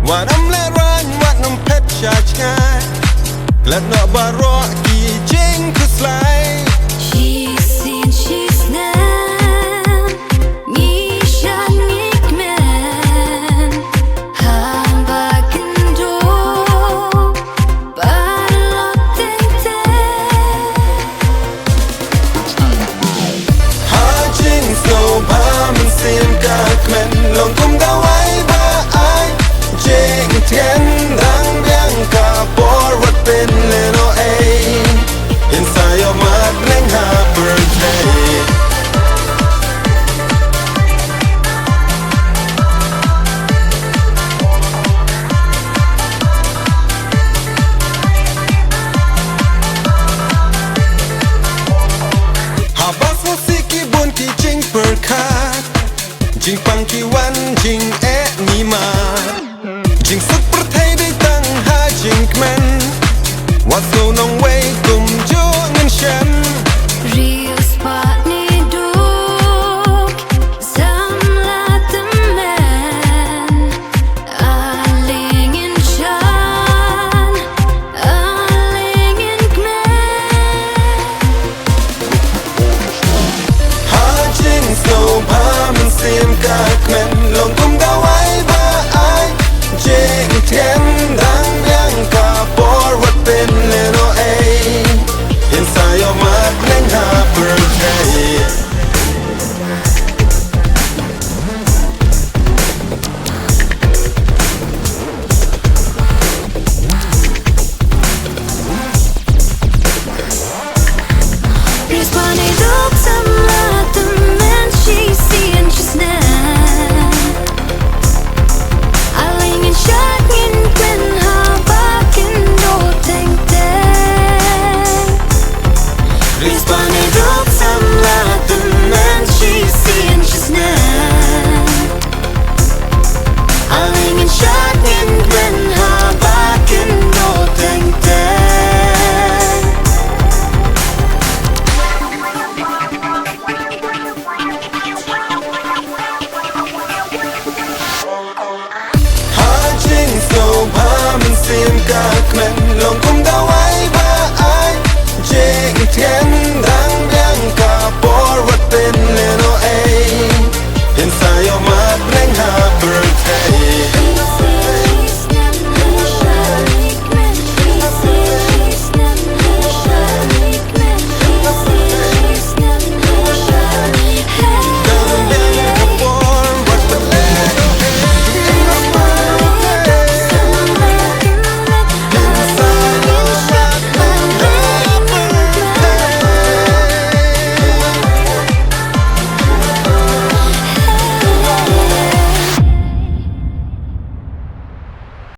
ว่าน้ำและร้านวัดน้ำเพชรชาชายและนอบารอกี่จริงคือสไลShe's seen, she's known. Mishan Nickman. Hambaken do. Balotente. หาจริงโซพามันเสียงกากแม่นลงกุมดาไว้บ้าไอจริงเทียนดังเบียงกาปอรัดเป็นเลโนเอInside your mind, bling her birthday. หาบัสวสิกี่บุญกี่จริงเปิดคาดจริงปังกี่วันจริงเอ๊ะนี่มาจริงสุดประเทศได้ตั้งหาจริงแม่นว่าสู้น้องไว้กุม